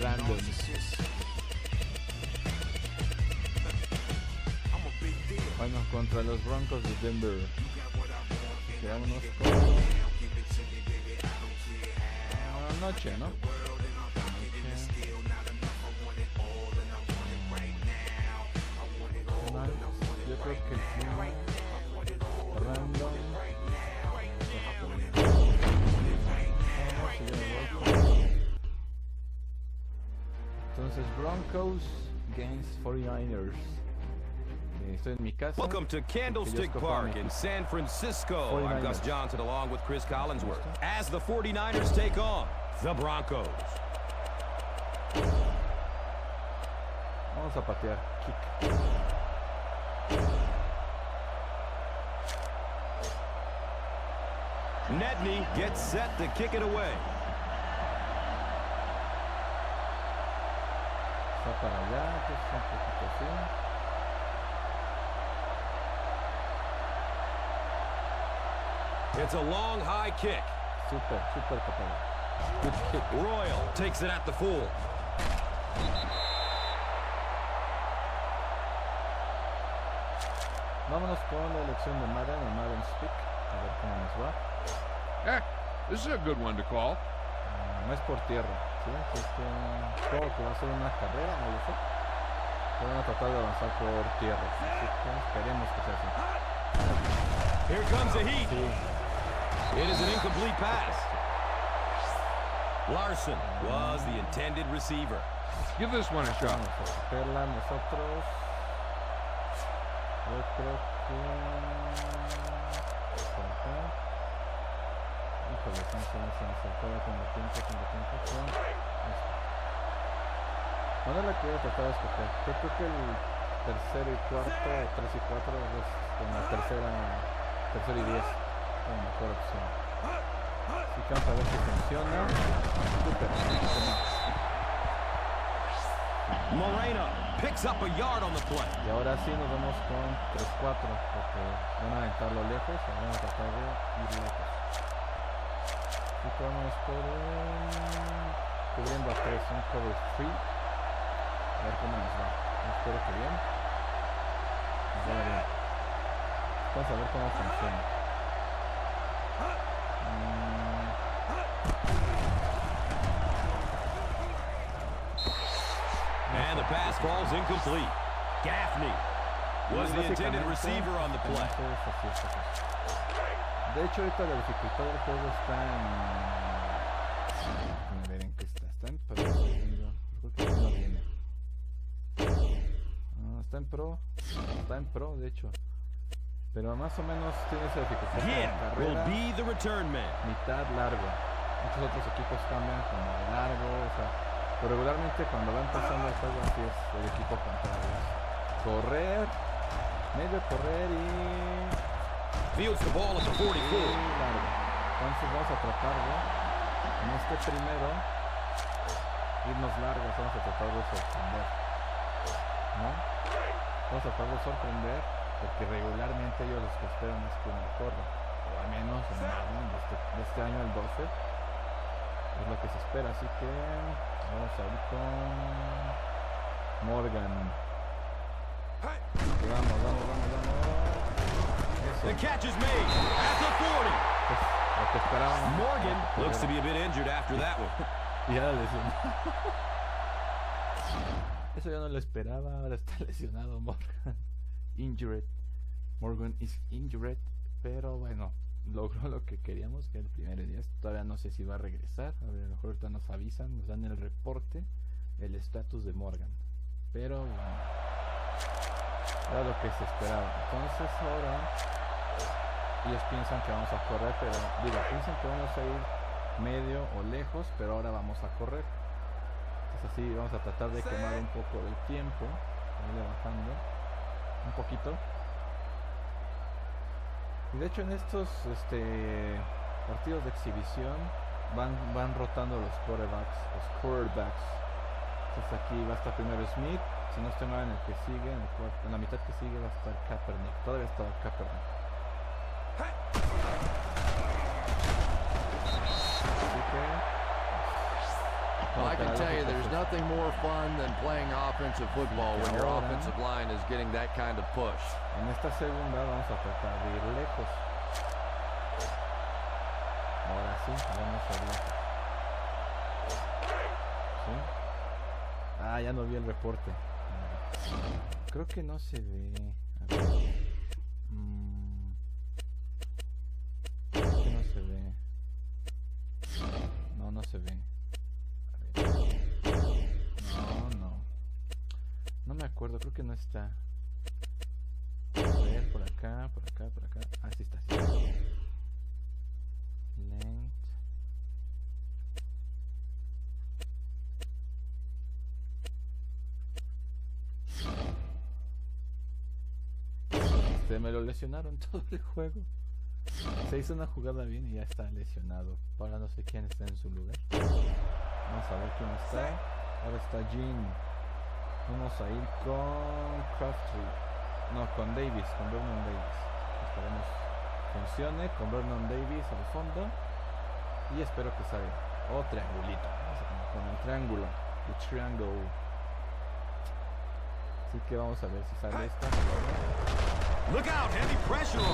Random. Bueno, contra los Broncos de Denver. Quedámonos con noche, ¿no? Yo creo que sí. Random. Entonces Broncos against 49ers. Estoy en mi casa. Welcome to Candlestick Park in San Francisco. 49ers. I'm Gus Johnson along with Chris Collinsworth as the 49ers take on the Broncos. Vamos a patear. Kick. Nedney gets set to kick it away. Está para allá, entonces un poquito así. It's a long high kick. Super, super capaz. Good kick. Royal takes it at the full. Vámonos con la elección de Madden Speak. A ver cómo nos va. This is a good one to call. No es por tierra, ¿sí? Creo que va a ser una carrera, no lo sé. Van a tratar de avanzar por tierra. Así que esperemos que sea así. Here comes the heat. Sí. It is an incomplete pass. Larson was the intended receiver. Give this one a shot. Vamos a cogerla nosotros. Yo creo que... por acá. Híjole, no se me acercaba con el tiempo. Ahora la quiero tratar de escoger. Yo creo que el tercero y cuarto, 3 y 4 es como la tercero y 10. Es la mejor opción. Así que vamos a ver si funciona. Super. Moreno picks up a yard on the play. Y ahora sí nos vamos con 3-4 porque van a aventarlo lejos o van a tratar de ir lejos. Así que vamos por cubriendo a 3, un cover 3. A ver cómo nos va. Espero que bien. Nos va bien. Vamos a ver cómo funciona. And the pass falls incomplete. Gaffney was the intended receiver on the play. De hecho, ahorita la dificultad del juego está en... ver en qué está. Está en Pro. Creo que no viene. Está en Pro. Está en Pro, de hecho. Pero más o menos tiene esa dificultad. Will be the return man. Mitad largo. Muchos otros equipos cambian como de largo. O sea, pero regularmente cuando va empezando el juego así es el equipo contrario. Correr. Medio correr y... Fields the ball at the 44. Entonces vamos a tratar de, en este primero, irnos largos, vamos a tratar de sorprender, ¿no? Vamos a tratar de sorprender, porque regularmente ellos los que esperan es que uno corra, o al menos en este año el 12, es lo que se espera, así que vamos a ir con Morgan. Vamos. The catch is made at the 40. Lo que esperábamos. Morgan looks to be a bit injured after that one. Ya la lesionó. Eso yo no lo esperaba. Ahora está lesionado Morgan. Injured. Morgan is injured. Pero bueno, logró lo que queríamos, que el primer día. Todavía no sé si va a regresar. A ver, a lo mejor ahorita nos avisan, nos dan el reporte, el estatus de Morgan. Pero bueno, era lo que se esperaba. Entonces ahora ellos piensan que vamos a correr, pero piensan que vamos a ir medio o lejos, pero ahora vamos a correr. Entonces así vamos a tratar de quemar un poco el tiempo, irle bajando un poquito. Y de hecho en estos partidos de exhibición van rotando los quarterbacks. Entonces aquí va a estar primero Smith, si no estoy mal en el que sigue, en la mitad que sigue va a estar Kaepernick. Todavía está Kaepernick. Así que Well, I can tell you there's nothing more fun than playing offensive football when your offensive line is getting that kind of push. En esta segunda vamos a tratar de ir lejos. Ahora sí, vamos a ir lejos. ¿Sí? Ah, ya no vi el reporte. Creo que no se ve. A ver. Creo que no se ve. No, no se ve. A ver. No. No me acuerdo, creo que no está. A ver, por acá. Ah, sí está, sí. Length. Me lo lesionaron todo el juego. Se hizo una jugada bien y ya está lesionado. Ahora no sé quién está en su lugar. Vamos a ver quién está. Ahora está Jean. Vamos a ir con Crafty. No, con Davis, con Vernon Davis. Esperemos funcione con Vernon Davis al fondo. Y espero que salga. Oh, triangulito. Vamos a poner con el triángulo. El triangle. Así que vamos a ver si sale esta. Look out, heavy pressure on.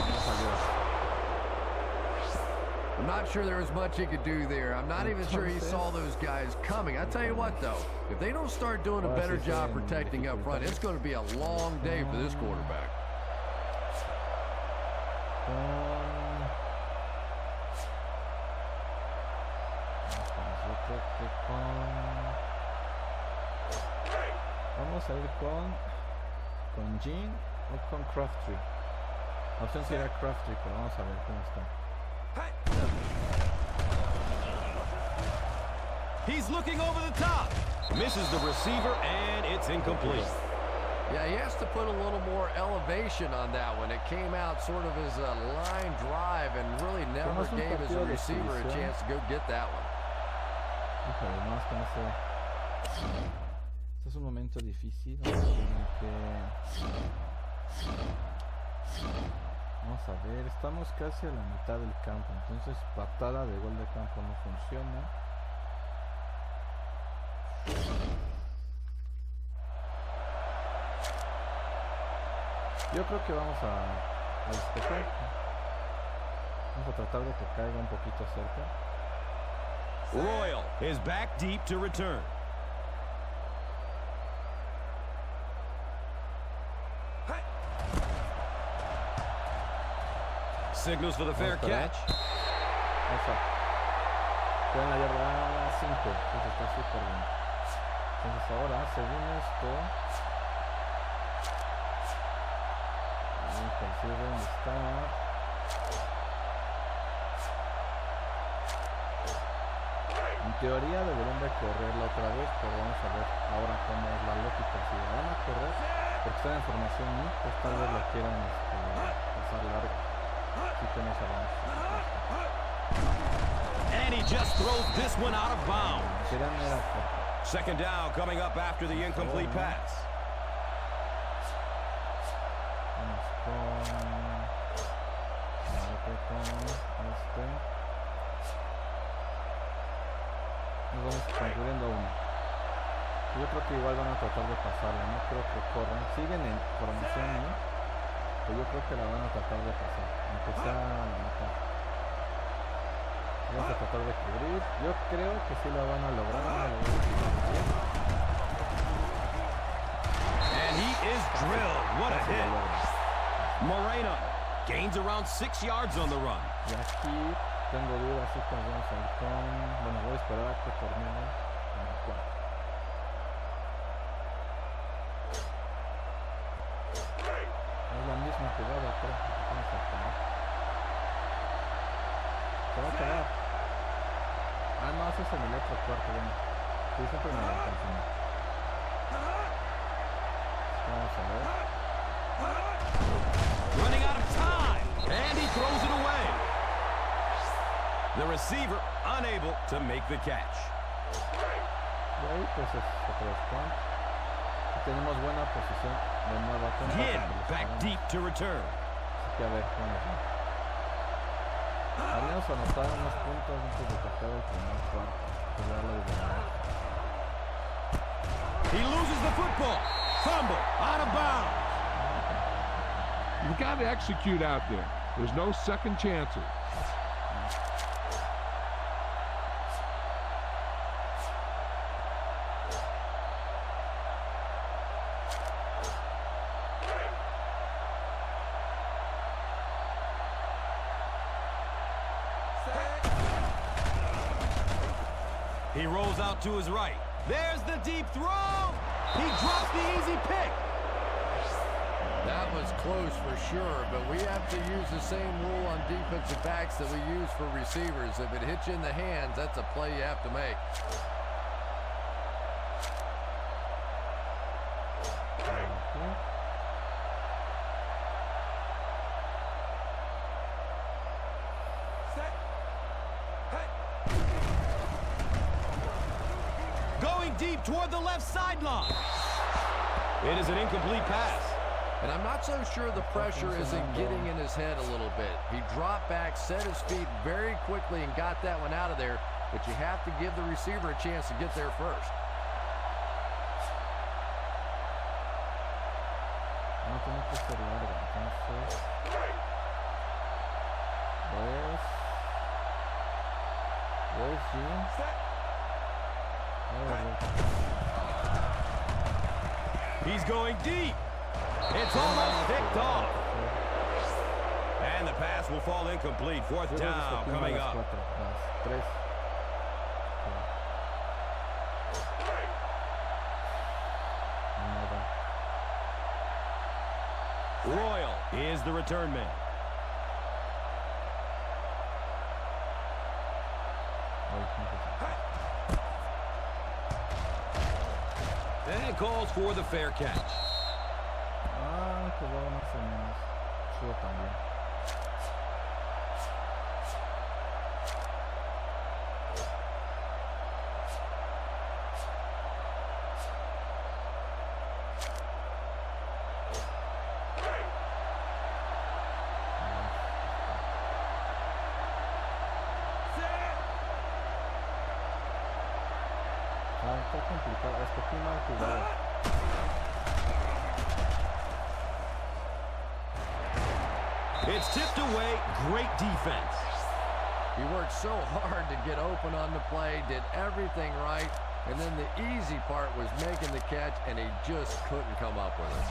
I'm not sure there was much he could do there. I'm not even sure he saw those guys coming. I tell you what, though, if they don't start doing a better job protecting up front, it's going to be a long day for this quarterback. Vamos a ir con Jean o con Crafty. La opción sería Crafty, pero vamos a ver cómo está. He's looking over the top. Misses the receiver, and it's incomplete. Yeah, he has to put a little more elevation on that one. It came out sort of as a line drive and really never gave his receiver a chance to go get that one. Híjole, no, es que no sé. Este es un momento difícil. Vamos a ver, estamos casi a la mitad del campo, entonces patada de gol de campo no funciona. Yo creo que vamos a despejar. Vamos a tratar de que caiga un poquito cerca. Royal is back deep to return. Signals for the fair catch. Queda en la yarda 5. Entonces está súper bien. Entonces ahora, según esto, dónde está. En teoría deberían de correrla otra vez, pero vamos a ver ahora cómo es la lógica. Si la van a correr, porque está en formación y pues tal vez la quieran pasar larga. Así que no sabemos. And he just throws this one out of bounds. Second down coming up after the incomplete pass. Nos vamos concluyendo uno. Yo creo que igual van a tratar de pasarla, no creo que corran. Siguen en formación, ¿no? Pero yo creo que la van a tratar de pasar, aunque sea a la mitad. Vamos a tratar de cubrir. Yo creo que sí la van a lograr. And he is drilled. What a hit. Moreno gains around 6 yards on the run. Y aquí tengo dudas si vamos a ir con... Bueno, voy a esperar a que termine en el 4. Es la misma jugada, creo que vamos a acabar. Se va a acabar. Ah, no, ese es en el otro cuarto, bueno. Sí, siempre me lo confundo. Vamos a ver. Running out of time, and he throws it away. The receiver unable to make the catch. Y ahí pues es otro spot. Y tenemos buena posición de nueva cuenta. Again, back deep to return. Así que a ver, vamos a ver. Al menos anotar unos puntos antes de que acabe el primer cuarto. Que ya lo liberamos. He loses the football. Fumble. Out of bounds. You got to execute out there. There's no second chances. He rolls out to his right. There's the deep throw. He drops the easy pick. That was close for sure, but we have to use the same rule on defensive backs that we use for receivers. If it hits you in the hands, that's a play you have to make. Going deep toward the left sideline. It is an incomplete pass. And I'm not so sure the pressure isn't getting in his head a little bit. He dropped back, set his feet very quickly, and got that one out of there. But you have to give the receiver a chance to get there first. He's going deep. It's almost picked off. And the pass will fall incomplete. Fourth down coming up. Royal is the return man. And it calls for the fair catch. Jugaba más o menos. Yo también. Está complicado. Escogí mal jugado. It's tipped away. Great defense. He worked so hard to get open on the play, did everything right, and then the easy part was making the catch, and he just couldn't come up with it.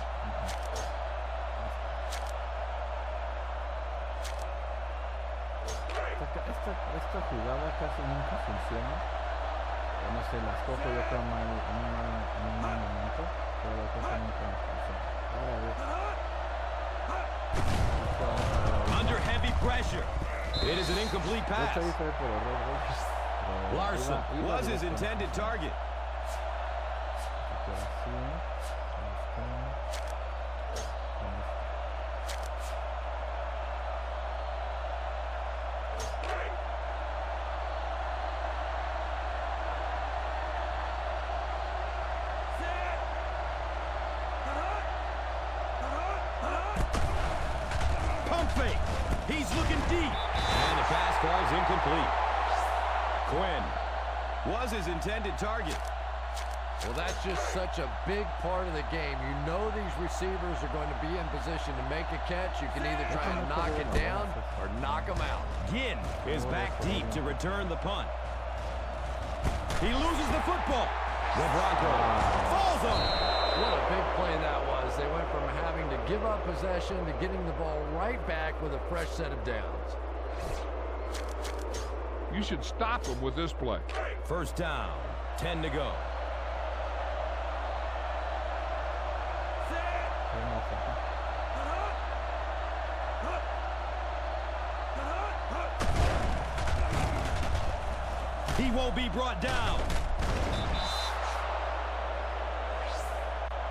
Esta jugada casi nunca funciona. No sé, las cojo yo creo en un mal momento, pero casi nunca funciona. Ahora Under heavy pressure. It is an incomplete pass. Larson was his intended target. Pump fake. He's looking deep. And the pass falls incomplete. Quinn was his intended target. Well, that's just such a big part of the game. You know these receivers are going to be in position to make a catch. You can either try and knock it down or knock them out. Ginn is back deep to return the punt. He loses the football. The Broncos falls on it. What a big play that was. They went from having to give up possession to getting the ball right back with a fresh set of downs. You should stop them with this play. First down, 10 to go. He won't be brought down.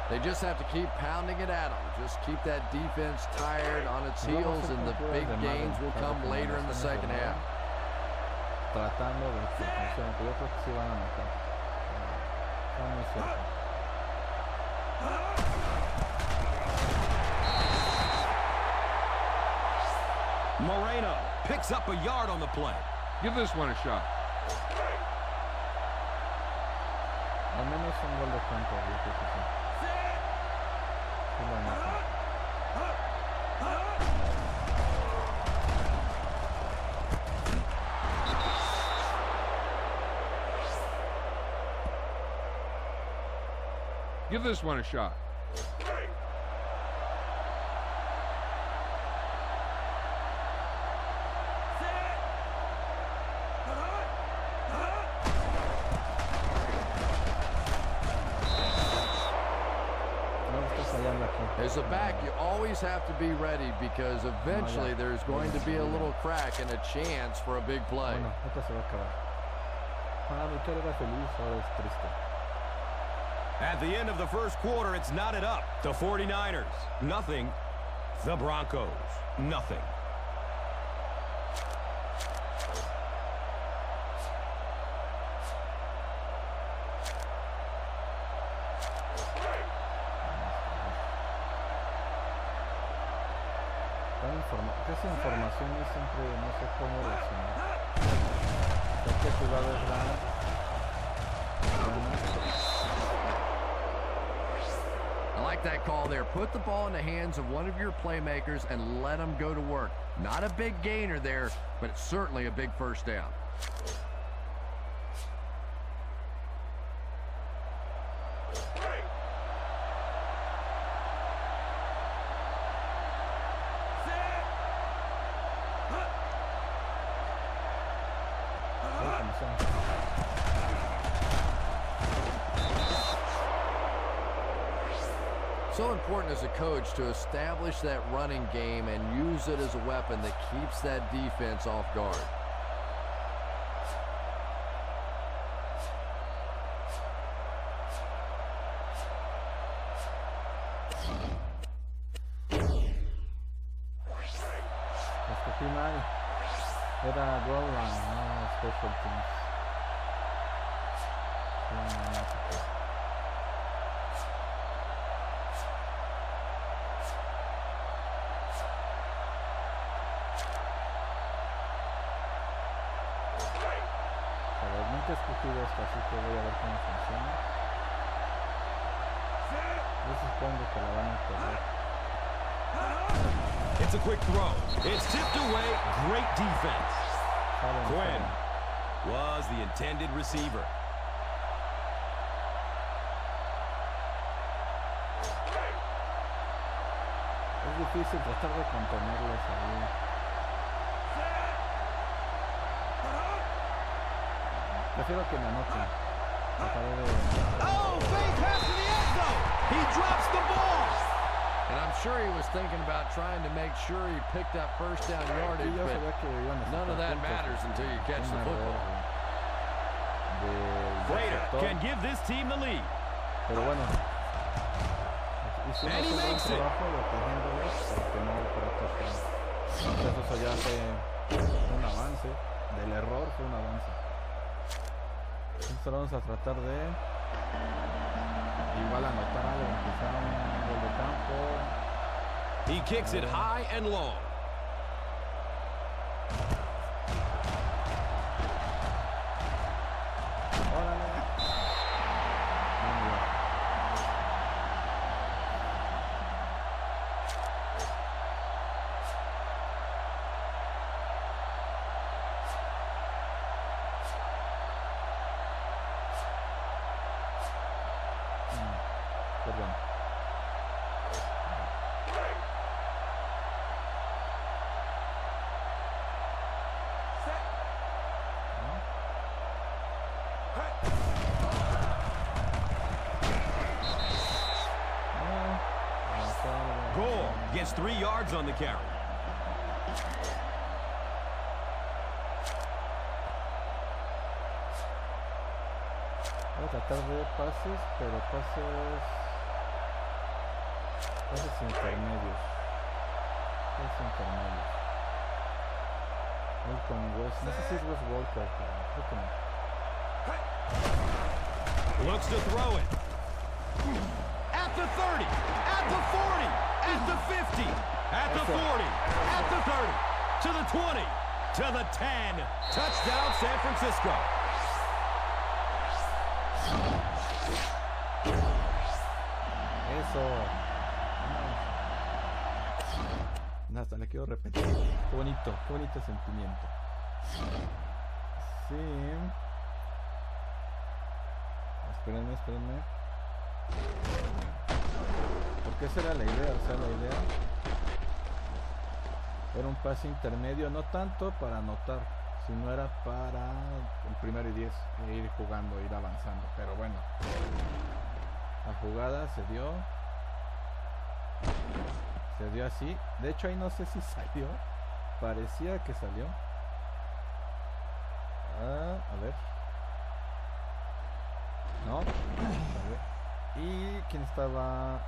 They just have to keep pounding it at them. Just keep that defense tired on its heels, and the big gains will come later in the second half. Tratando de que funcione, pero yo creo que sí van a meter. Está muy cerca. Moreno picks up a yard on the play. Give this one a shot. Al menos un gol de campo, yo creo que sí. Sí lo anoto. Give this one a shot. As a back, you always have to be ready because eventually there's going to be a little crack and a chance for a big play. Bueno, esto se va a acabar. Luchar era feliz, ahora es triste. At the end of the first quarter, it's knotted up. The 49ers, nothing. The Broncos, nothing. Esa información y siempre no sé cómo reaccionar. ¿Qué jugadas dan? I like that call there. Put the ball in the hands of one of your playmakers and let them go to work. Not a big gainer there, but it's certainly a big first down. So important as a coach to establish that running game and use it as a weapon that keeps that defense off guard. Escogí mal. Era goal line, no special teams. Nunca he escogido esto, así que voy a ver cómo funciona. Yo supongo que la van a correr. It's a quick throw. It's tipped away. Great defense. Quinn was the intended receiver. Es difícil tratar de contenerlos ahí. Prefiero que me anoten. Oh, fake pass to the end zone. He drops the ball. And I'm sure he was thinking about trying to make sure he picked up first down yardage, but none of that matters until you catch the football. Slater can give this team the lead. Pero bueno, and he makes it. Eso ya fue un avance. Del error fue un avance. Entonces vamos a tratar de igual anotar algo, quizá un gol de campo. He kicks it high and long. Perdón. Goal gets 3 yards on the carry. Voy a tratar de pases, pero pases intermedios. Pases intermedios. Voy con West. No sé si es West Walker, pero creo que no. Looks to throw it. At the 30, at the 40, at the 50, at the 40, at the 30, to the 20, to the 10. Touchdown, San Francisco. Eso. Hasta le quiero repetir. Qué bonito sentimiento. Sí. Espérenme. Porque esa era la idea, o sea, la idea era un pase intermedio, no tanto para anotar, sino era para el 1º y 10, ir jugando, ir avanzando. Pero bueno, la jugada se dio así. De hecho ahí no sé si salió, parecía que salió. A ver, no, a ver. ¿Y quién estaba?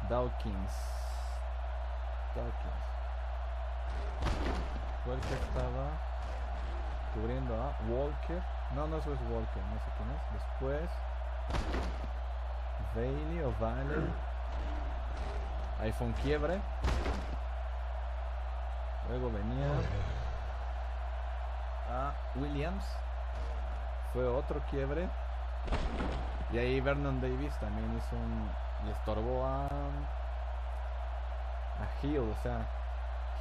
Dawkins fue el que estaba cubriendo a Walker. No eso es Walker, no sé quién es. Después Bailey o Vale. Ahí fue un quiebre. Luego venía a Williams, fue otro quiebre. Y ahí Vernon Davis también hizo le estorbó a Hill. O sea,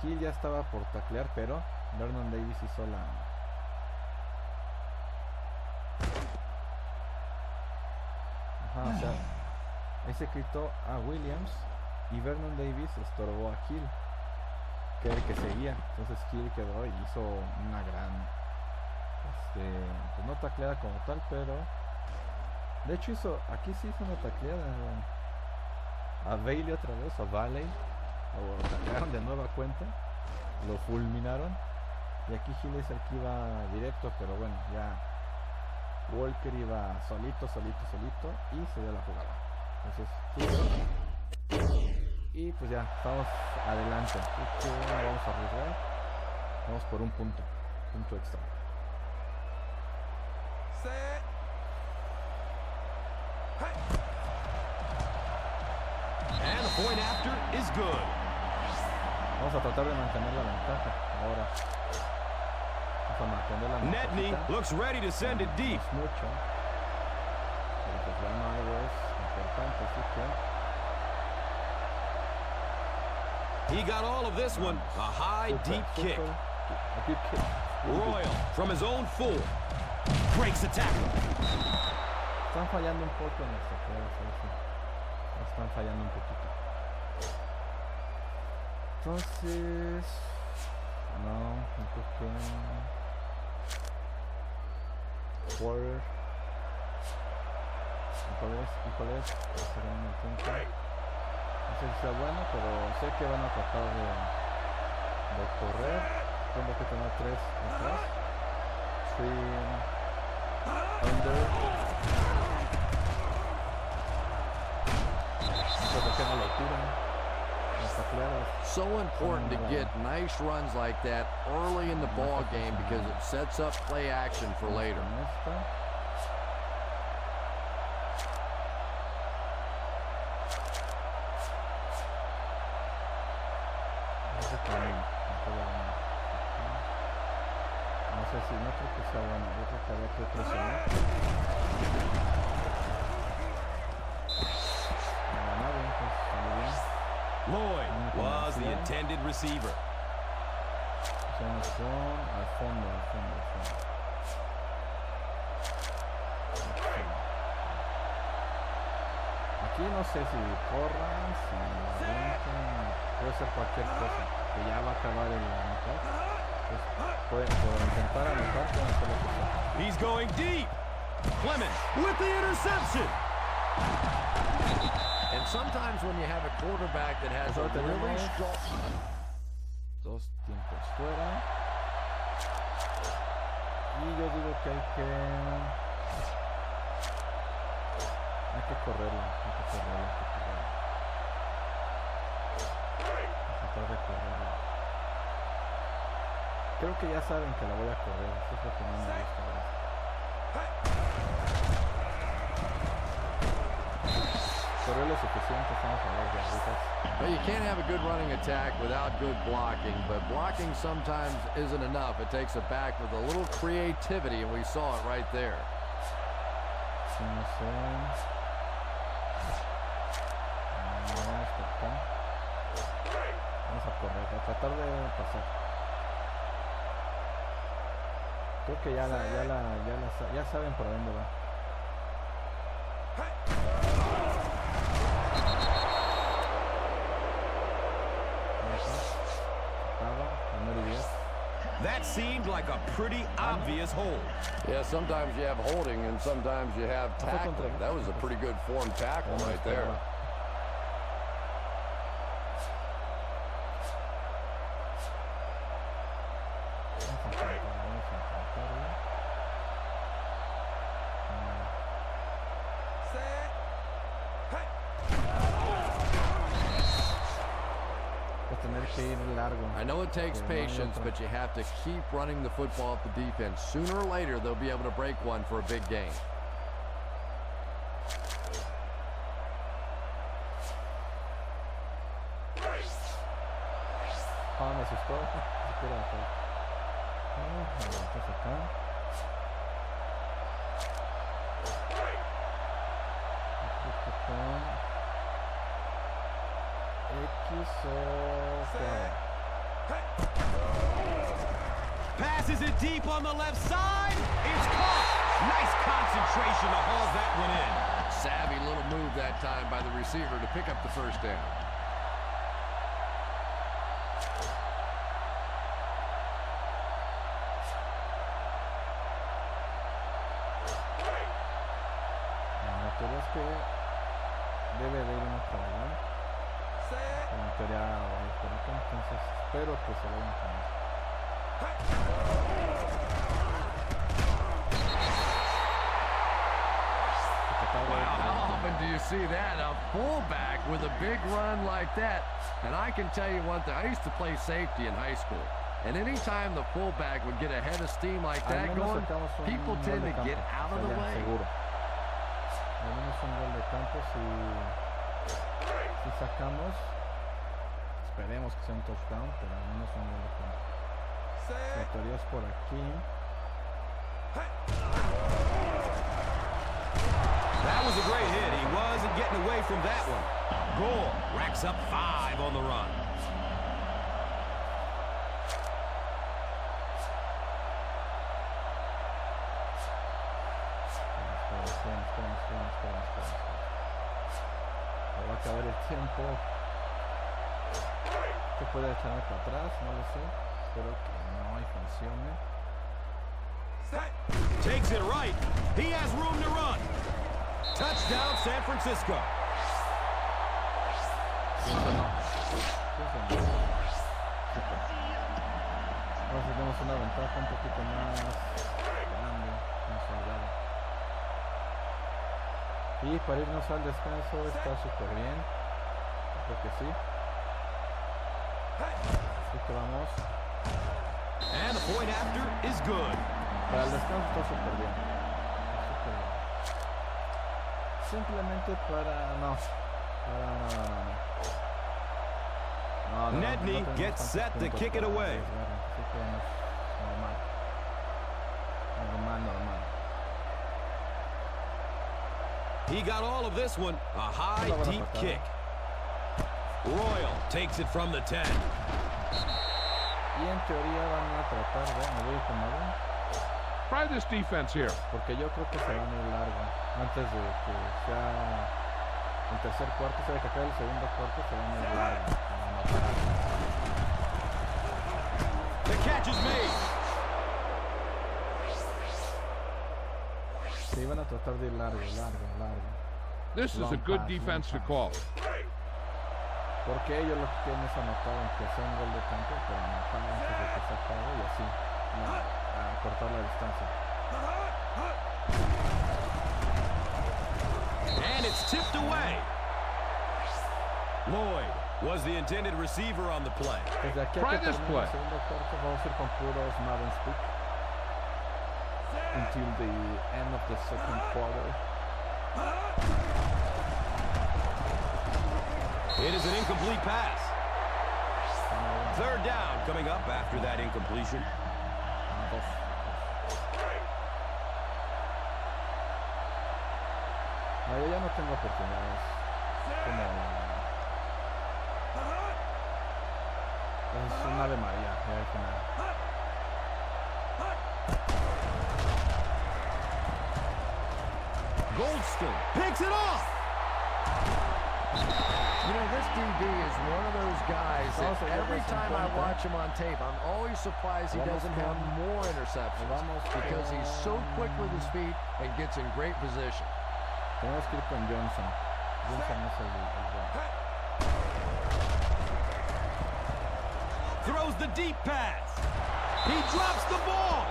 Hill ya estaba por taclear, pero Vernon Davis hizo o sea, ese quitó a Williams y Vernon Davis estorbó a Hill, que era el que seguía. Entonces Hill quedó y hizo una gran pues no tacleada como tal, pero de hecho aquí sí hizo una tacleada a Bailey otra vez, a Valley, lo taclearon de nueva cuenta, lo fulminaron, y aquí Hill es el que iba directo, pero bueno, ya Walker iba solito y se dio la jugada. Entonces y pues ya estamos adelante. Así que vamos a arriesgar, vamos por un punto extra. Set. And the point after is good. Vamos a tratar de mantener la ventaja ahora. Vamos a mantener la ventaja. Netney looks ready to send it deep. Es mucho, pero pues ya no algo es importante, así que He got all of this one. A high, deep kick. A deep kick. Royal from his own 4 breaks the tackle. Están fallando un poco en las tacleadas, están fallando un poquito. Entonces, no creo que Quarter. Híjole, hacer un intento. No sé si sea bueno, pero sé que van a tratar de correr. Tengo que tener 3 atrás. 3 under. So important to get nice runs like that early in the ball game because it sets up play action for later. No sé si no creo que sea bueno. Yo creo que había que otro celular. Lloyd was the intended receiver. Al fondo. Aquí no sé si corran, si puede ser cualquier cosa, que ya va a acabar el mitad. Pues por intentar anotar, pueden hacer lo que sea. He's going deep. Clemens with the interception. And sometimes when you have a quarterback that has a really strong... Dos tiempos fuera. Y yo digo que hay que correrlo. Tratar de correrlo. Creo que ya saben que la voy a correr. Eso es lo que no me gusta. Correr lo suficiente, estamos a ver de rutas. Well, you can't have a good running attack without good blocking, but blocking sometimes isn't enough. It takes a back with a little creativity, and we saw it right there. Sí, no sé. Creo que ya saben por dónde va. That seemed like a pretty obvious hold. Yeah, sometimes you have holding and sometimes you have tackling. That was a pretty good form tackle right there. I know it takes patience, but you have to keep running the football at the defense. Sooner or later, they'll be able to break one for a big gain. Passes it deep on the left side. It's caught. Nice concentration to haul that one in. Savvy little move that time by the receiver to pick up the first down. Debe de irnos para allá. En teoría voy por acá, entonces espero que se vayan con eso. Wow, how often do you see that? A fullback with a big run like that. And I can tell you one thing. I used to play safety in high school. And anytime the fullback would get a head of steam like that going, people tend to get out of the way. Al menos un gol de campo si sacamos, esperemos que sea un touchdown, pero al menos un gol de campo. La teoría es por aquí. That was a great hit. He wasn't getting away from that one. Gore racks up 5 on the run. Va a acabar el tiempo. ¿Qué puede echarme para atrás? No lo sé. Espero que no y funcione. Takes it right. He has room to run. Touchdown, San Francisco. Ahora tenemos una ventaja un poquito más grande, más holgada. Y para irnos al descanso está súper bien. Creo que sí. Así que vamos. And the point after is good. Para el descanso está súper bien. Simplemente para... No. Nedney gets set to kick it away. Normal. He got all of this one. A high, deep kick. Royal takes it from the 10. Y en teoría van a tratar de... Me voy con algo. Try this defense here. Porque yo creo que se van a ir largo. Antes de que sea el tercer cuarto, se va a caer el segundo cuarto, se van a ir largo. The catch is made. Se iban a tratar de ir largo. This is a good defense to call. Porque ellos lo que quieren es anotar, aunque sea un gol de campo, pero anotar antes de que se acabe y así a cortar la distancia. And it's tipped away. Lloyd was the intended receiver on the play. Desde aquí a que termine el segundo cuarto vamos a ir con puros Madden speak until the end of the second quarter. It is an incomplete pass. Third down coming up after that incompletion. Yo ya no tengo oportunidades. Es una de María, ya al final. Goldston picks it off. You know, this DB is one of those guys that every time I watch him on tape, I'm always surprised he doesn't have more interceptions because he's so quick with his feet and gets in great position. Tenemos que ir con Johnson. Johnson es el bueno. Throws the deep pass. He drops the ball.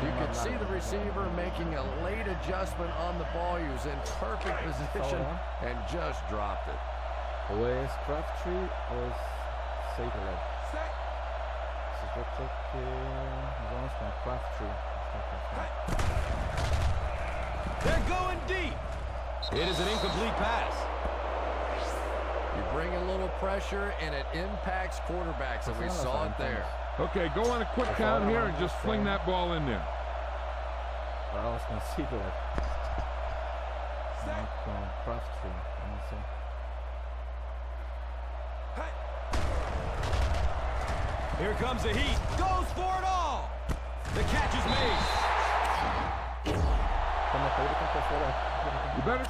You could see the receiver making a late adjustment on the ball. He was in perfect position and just dropped it. O es Crabtree o es Saitler. Yo creo que nos vamos con Crabtree. They're going deep. It is an incomplete pass. You bring a little pressure and it impacts quarterbacks, and we saw it there. Okay, go on a quick count here and just fling that ball in there. Vamos con Saitler. No con Crabtree. No sé. Here comes the heat. Goes for it all. The catch is made. You better.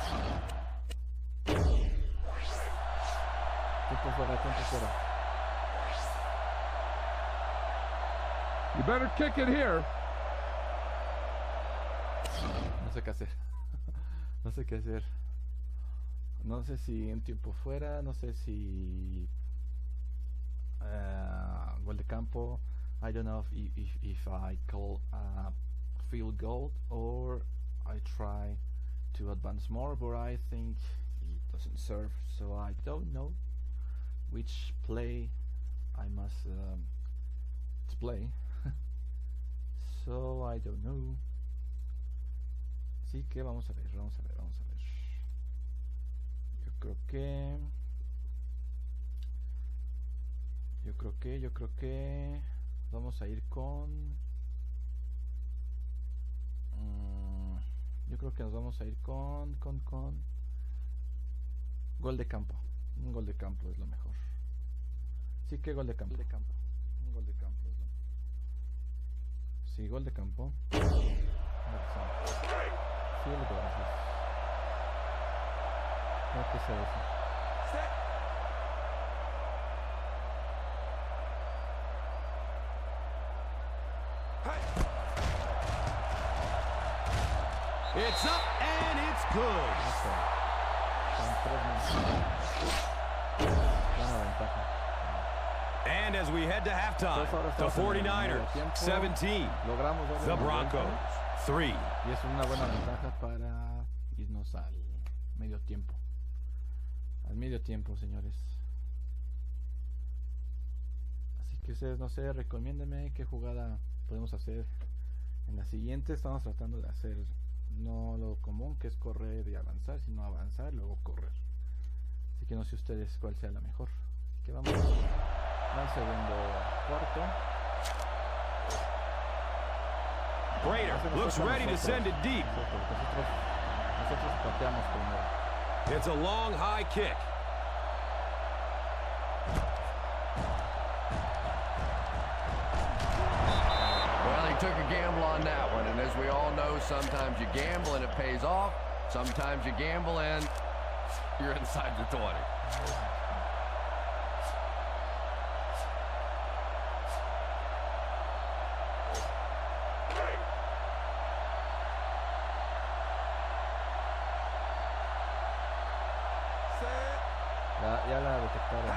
You better kick it here. No sé qué hacer. No sé qué hacer. No sé si en tiempo fuera, no sé si gol de campo. I don't know if I call field goal or I try to advance more, but I think it doesn't serve, so I don't know which play I must play. So I don't know. Así que vamos a ver. Yo creo que vamos a ir con yo creo que nos vamos a ir con gol de campo. Un gol de campo es lo mejor. Sí, que gol de campo. Un gol de campo es lo mejor. Sí, gol de campo. Field goal. No sé qué sea eso. It's up and it's good. And as we head to halftime, the 49ers 17, the Broncos 3. Y es una buena ventaja para irnos al medio tiempo. Al medio tiempo, señores. Así que ustedes, no sé, recomiéndenme qué jugada podemos hacer en la siguiente. Estamos tratando de hacer no lo común, que es correr y avanzar, sino avanzar y luego correr. Así que no sé ustedes cuál sea la mejor. Así que vamos al segundo cuarto. Prater looks ready to send it deep. Nosotros pateamos primero. It's a long high kick. Well, he took a gamble on that one, and as we all know, sometimes you gamble and it pays off. Sometimes you gamble and you're inside the 20. Ya la detectaron.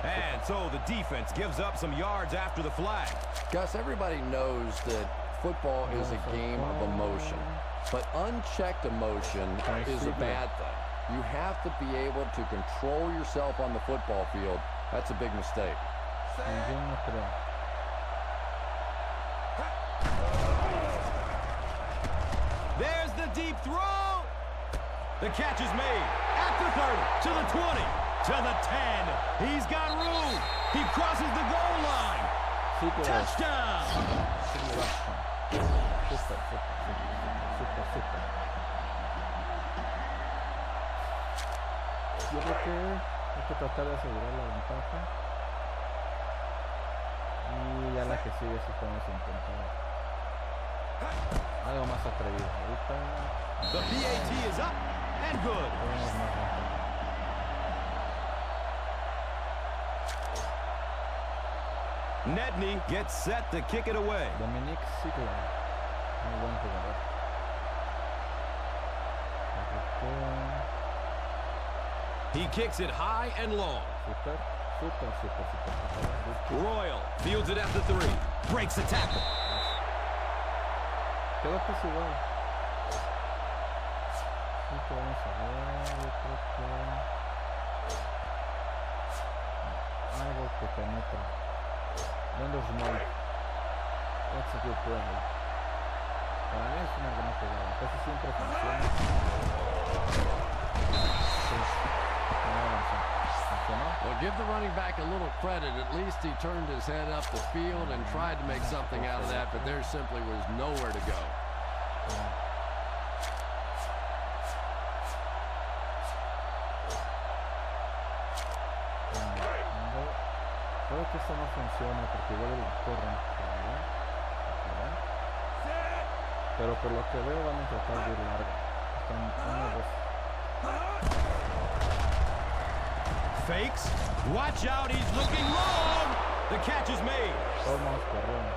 And so the defense gives up some yards after the flag. Gus, everybody knows that football is a game of emotion, but unchecked emotion is a bad thing. You have to be able to control yourself on the football field. That's a big mistake. There's the deep throw. The catch is made at the 30, to the 20, to the 10. He's got room. He crosses the goal line. Touchdown. Yo creo que hay que tratar de asegurar la ventaja. que sigue si podemos intentar algo más atrevido. Ahorita The v.ID is up and good. podemos más rápido. Nedney gets set to kick it away. Dominic Ziegler, muy buen jugador. He kicks it high and long. Super. Royal fields it at the 3. Breaks the tackle. Quedó casi igual. Sí, que vamos a ver, yo creo que algo que penetra. Andros That's a good play. Para mí es una gran jugada. Casi siempre funciona. Sí. Well, give the running back a little credit. At least he turned his head up the field and tried to make something out of that, but there simply was nowhere to go. Creo que esto no funciona porque igual la corren. Pero por lo que veo van a tratar de ir largo. Están 1, 2. Fakes. Watch out, he's looking long. The catch is made. Vamos corriendo.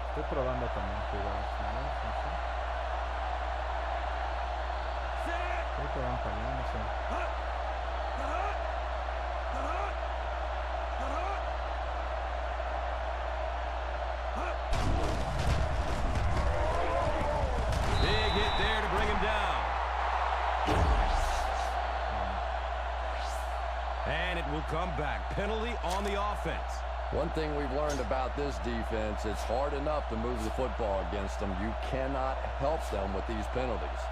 Estoy probando también jugadas. Creo que van para allá, no sé. Big hit there to bring him down. And it will come back. Penalty on the offense. One thing we've learned about this defense, it's hard enough to move the football against them. You cannot help them with these penalties.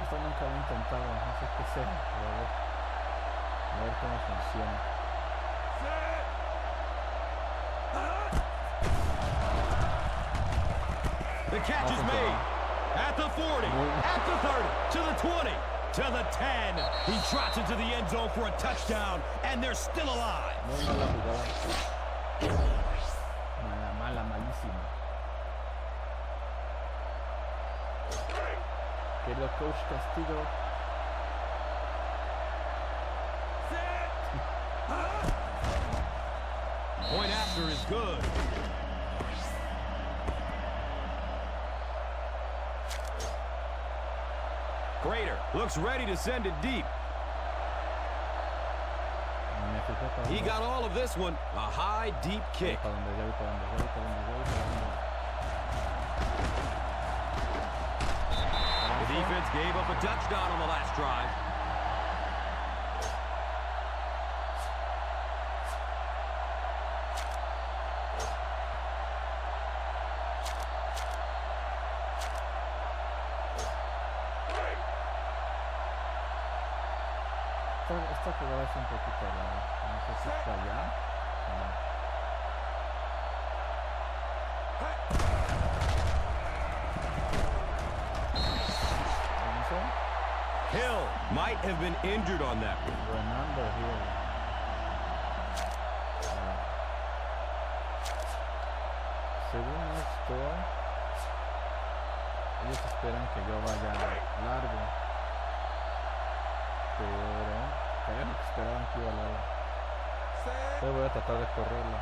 Esto nunca lo he intentado, no sé qué sea, pero a ver cómo funciona. The catch is made at the 40, at the 30, to the 20, to the 10. He trots into the end zone for a touchdown, and they're still alive. Muy mala jugada. Malísima. Querido Coach Castillo. Point after is good. Grader looks ready to send it deep. He got all of this one. A high, deep kick. The defense gave up a touchdown on the last drive. Esta jugada es un poquito rara. No sé si está allá o no. Hill might have been injured on that one. Renando Hill. Según esto, ellos esperan que yo vaya largo. Pero todavía no esperaban que iba largo. Yo voy a tratar de correrlo.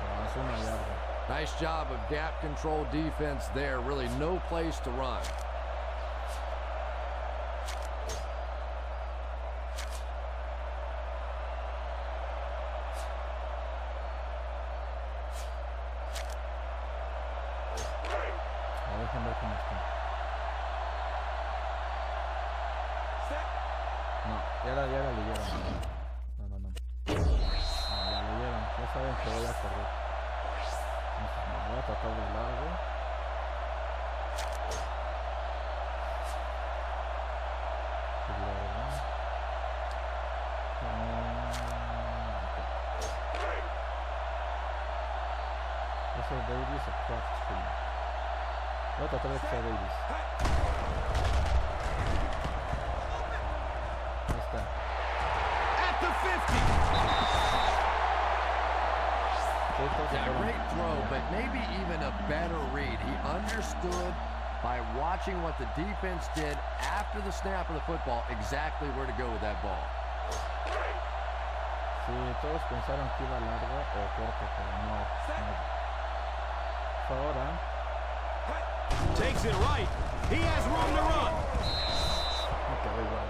Pero es 1 yarda. Nice job of gap control defense there. Really no place to run. Déjenme ver cómo está. No, ya la leyeron. No. No, la leyeron. Ya saben que voy a correr. Entonces, me voy a tratar de largo. ser Davis o Crabtree. Voy a tratar de que sea Davis. Ahí está. At the 50. Yeah, great throw, but maybe even a better read. He understood by watching what the defense did after the snap of the football exactly where to go with that ball. Sí, todos pensaron que iba largo o corto, pero no. Ahora. Takes it right. He has room to run. Okay, igual.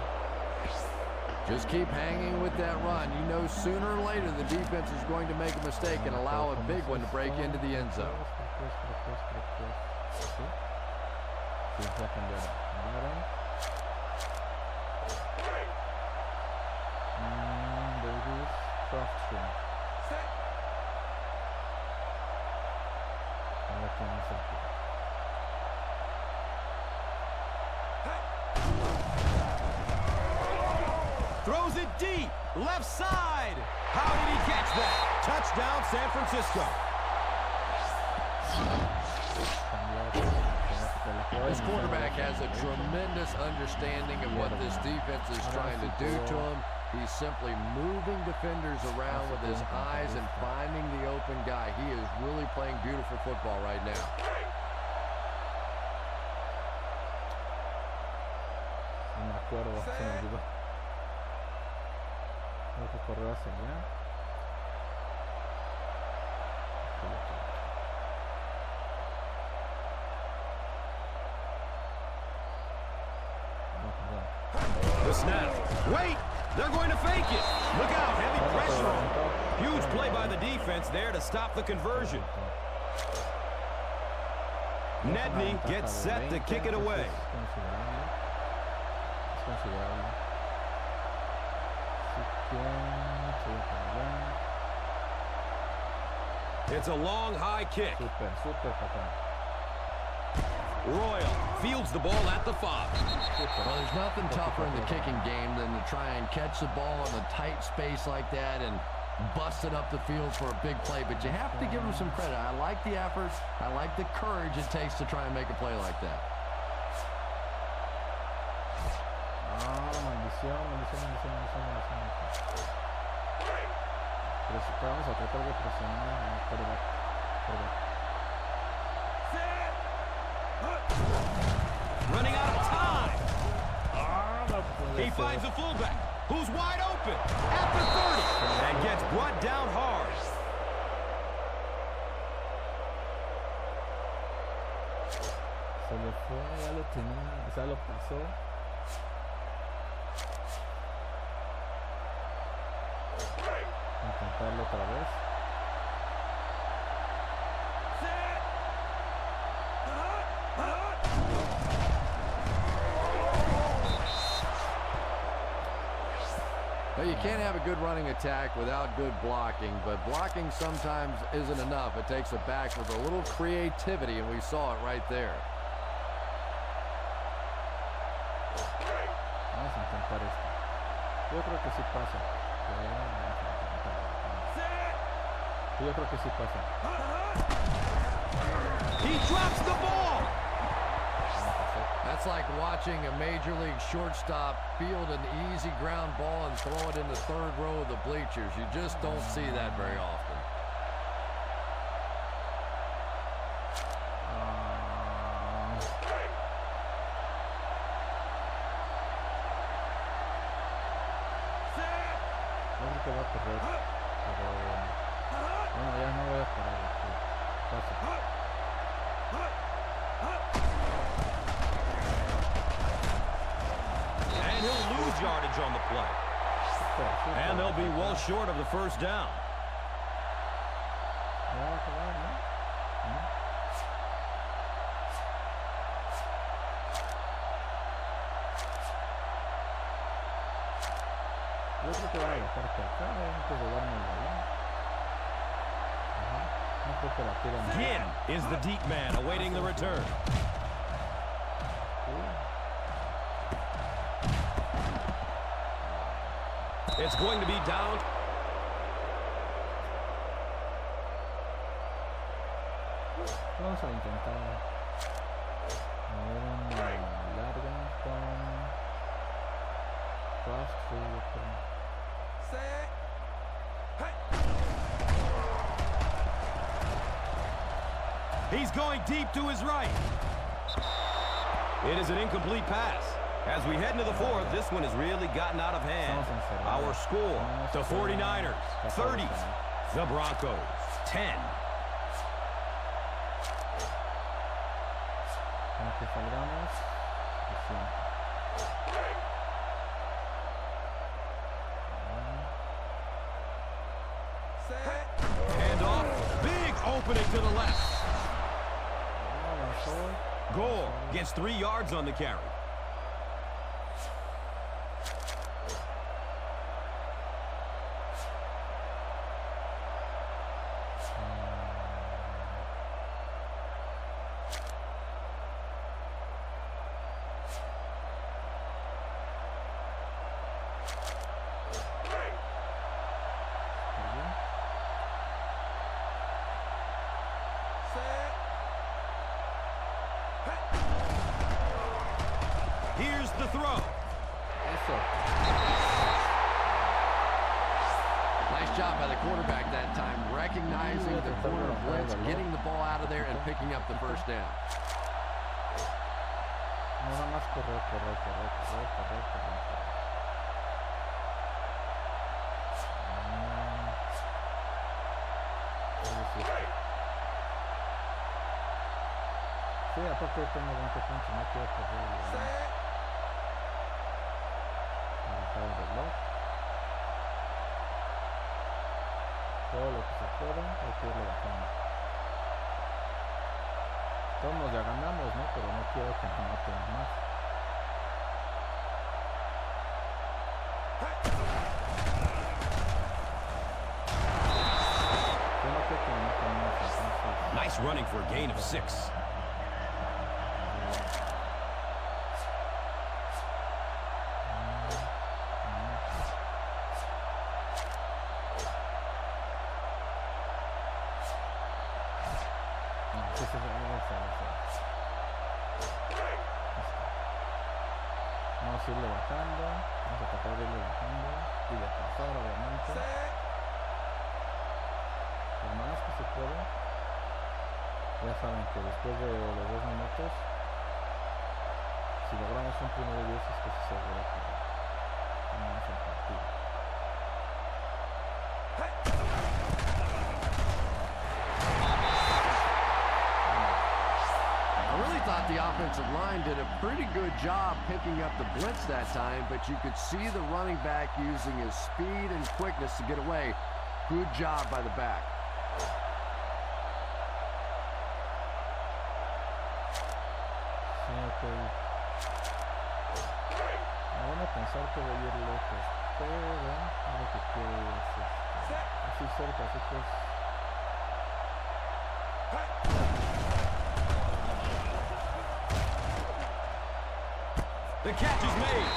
Just keep hanging with that run. You know sooner or later the defense is going to make a mistake and allow a big one to break into the end zone. Sí, ya cambiaron. Davis, Crabtree. A ver quién es el que. Throws it deep. Left side. How did he catch that? Touchdown, San Francisco. This quarterback has a tremendous understanding of what this defense is trying to do to him. He's simply moving defenders around with his eyes and finding the open guy. He is really playing beautiful football right now. No me acuerdo, se me olvidó. Tengo que correr hacia allá. The snap. Wait! They're going to fake it. Look out, heavy pressure on him. Huge play by the defense there to stop the conversion. Nedney gets set to kick it away. It's a long, high kick. Royal fields the ball at the 5. Well, there's nothing tougher in the kicking game than to try and catch the ball in a tight space like that and bust it up the field for a big play. But you have to give him some credit. I like the effort. I like the courage it takes to try and make a play like that. Maldición. Vamos a tratar de presionar al quarterback. Running out of time. He finds a fullback who's wide open at the 30 and gets brought down hard. Se le fue, ya lo tenía, o sea, lo pasó. Intentarlo otra vez. Well, you can't have a good running attack without good blocking, but blocking sometimes isn't enough. It takes a back with a little creativity, and we saw it right there. Vamos a intentar esto. Yo creo que sí pasa. Yo creo que sí pasa. He drops the ball. That's like watching a major league shortstop field an easy ground ball and throw it in the third row of the bleachers. You just don't see that very often. Yo creo que va a correr, pero bueno, ya no voy a parar aquí. Pasa. And he'll lose yardage on the play. And they'll be well short of the first down. Yo creo que van a dejar que acá antes de darme el balón. No creo que la tiren. Ginn is the deep man awaiting the return. It's going to be down. Vamos a intentar mover una larga con fast food, yo creo. He's going deep to his right. It is an incomplete pass. As we head into the fourth, this one has really gotten out of hand. Our score, the 49ers, 30. The Broncos, 10. Aunque salgamos, Hand off, big opening to the left. Gore gets 3 yards on the carry. Here's the throw. Nice job by the quarterback that time, recognizing the corner blitz, getting the ball out of there, and picking up the first down. Nada más correr. Sí, aparte tengo 20 puntos, no quiero perder el reloj. Todo lo que se pueda, hay que irle bajando. Todos ya ganamos, ¿no? Pero no quiero que me maten más. Yo no creo que me maten más, entonces... Nice running for a gain of 6. Vamos a irle bajando, vamos a tratar de irle bajando y de pasar obviamente lo más que se pueda. Ya saben que después de los 2 minutos, si logramos un primero y 10 es que se seguro que ganamos el partido. I really thought the offensive line did a pretty good job picking up the blitz that time, but you could see the running back using his speed and quickness to get away. Good job by the back. Sí, ok. Me van a pensar que voy a ir lejos, pero lo que quiero es así cerca, así que es... The catch is made.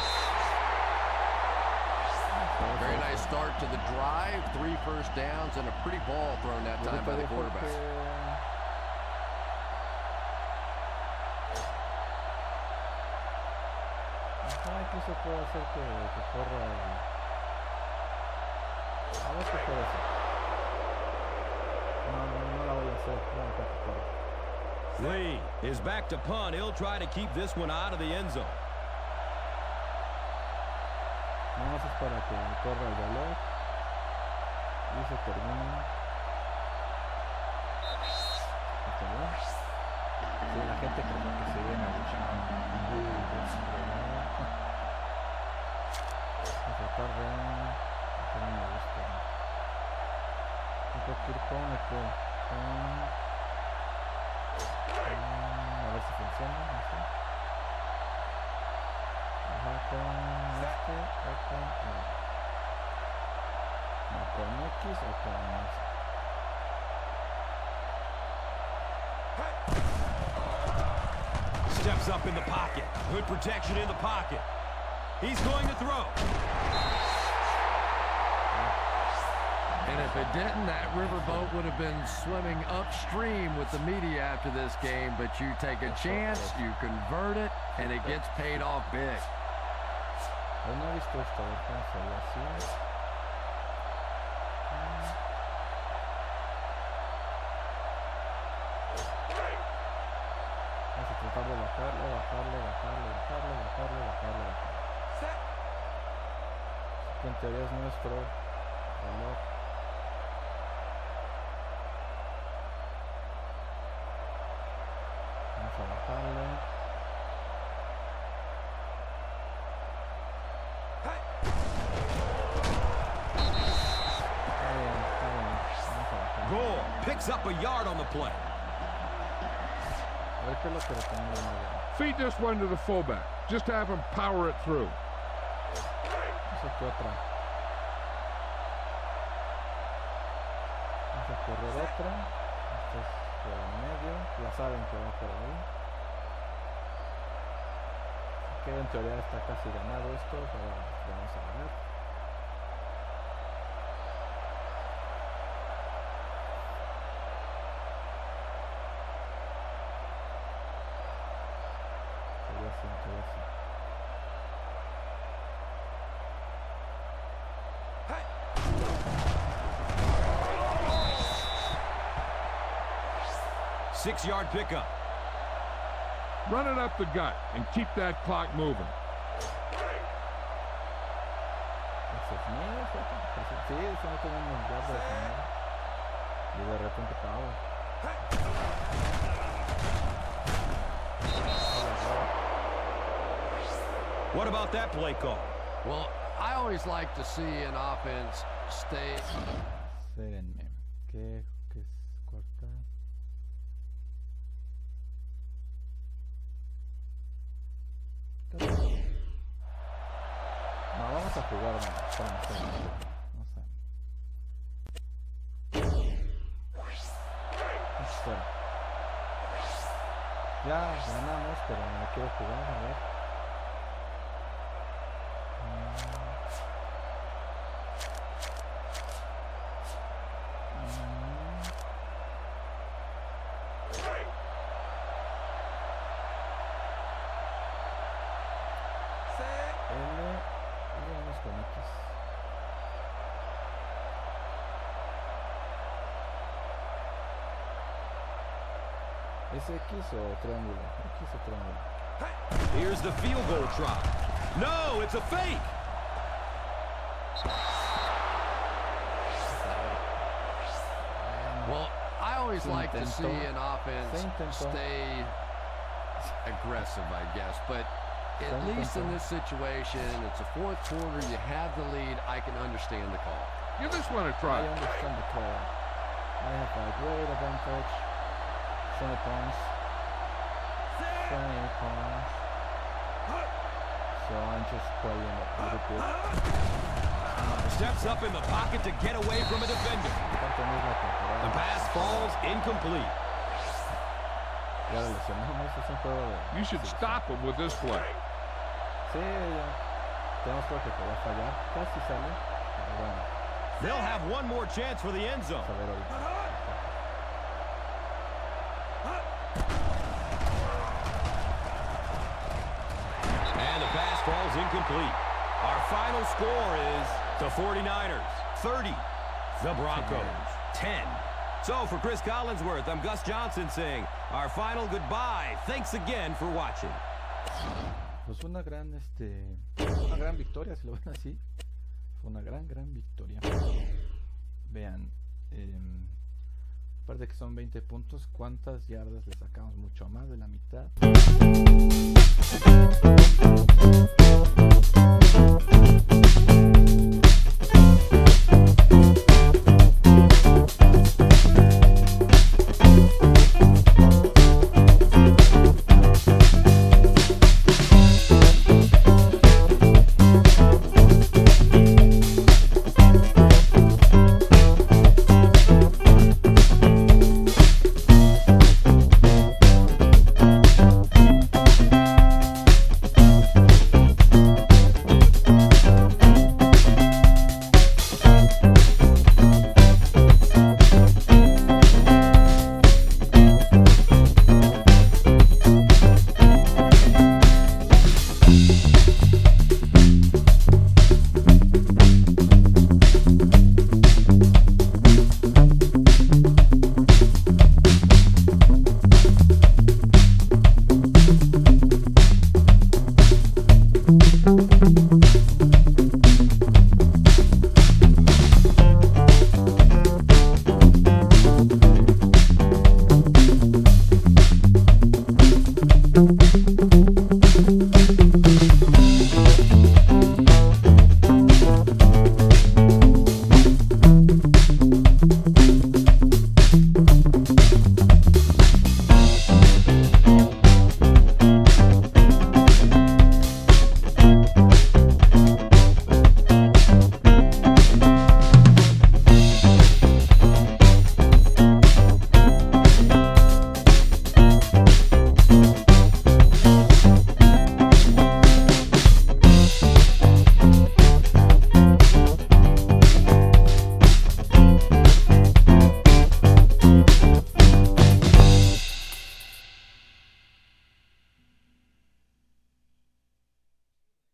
Very nice start to the drive. 3 first downs and a pretty ball thrown that time by the quarterback. Incluso puede hacer que corra a ver qué puede hacer. No la voy a hacer, voy a dejar que corra. Lee is back to punt. He'll try to keep this one out of the end zone. Nada más es para que corra el reloj y se termina. Sí, la gente como que se viene abuchando. Vamos a tratar de... que no me gusta. Tengo que ir con el que... a ver si funciona, no sé. Ajá, con este o con... no, con X o con este. Steps up in the pocket. Good protection in the pocket. He's going to throw. And And if it didn't, that riverboat would have been swimming upstream with the media after this game. But you take a chance, you convert it, and it gets paid off big. No he visto esto, a ver cómo se ve así. Vamos a tratar de bajarle. Que en teoría es nuestro reloj. Vamos a bajarle. Goal picks up a yard on the play. A ver qué es lo que recomiendo. Feed this one to the fullback. Just have him power it through. Esa que otra. Vamos a correr otra. Esta es por el medio. Ya saben que va por ahí. Que en teoría está casi ganado esto, pero vamos a ver. Todavía sí. 6-yard pickup. Run it up the gut and keep that clock moving. Sí, eso no tenemos yardas de primera. Y de repente acabamos. What about that play call? Well, I always like to see an offense stay. Espérenme. ¿Qué es corta? No, vamos a jugar, no. Espérenme. Vamos a... Esto. Ya ganamos, pero no quiero jugar, a ver. ¿Es X o triángulo? X o triángulo. Here's the field goal try. No, it's a fake. Well, I always like to see an offense stay aggressive, I guess. But at least in this situation, it's a fourth quarter, you have the lead, I can understand the call. Give this one a try. I understand the call. I have a great advantage. 20 points. 20 points. So I'm just playing a little bit. Steps up in the pocket to get away from a defender. The pass falls incomplete. You should stop him with this play. Sí, tenemos que va a fallar. Casi sale. Pero bueno. They'll have one more chance for the end zone. A ver ahorita. And the pass falls incomplete. Our final score is the 49ers 30, the Broncos 10. So for Chris Collinsworth, I'm Gus Johnson saying our final goodbye. Thanks again for watching. Pues una gran victoria, si lo ven así. Fue una gran victoria. Vean, aparte que son 20 puntos, ¿cuántas yardas le sacamos? Mucho más de la mitad.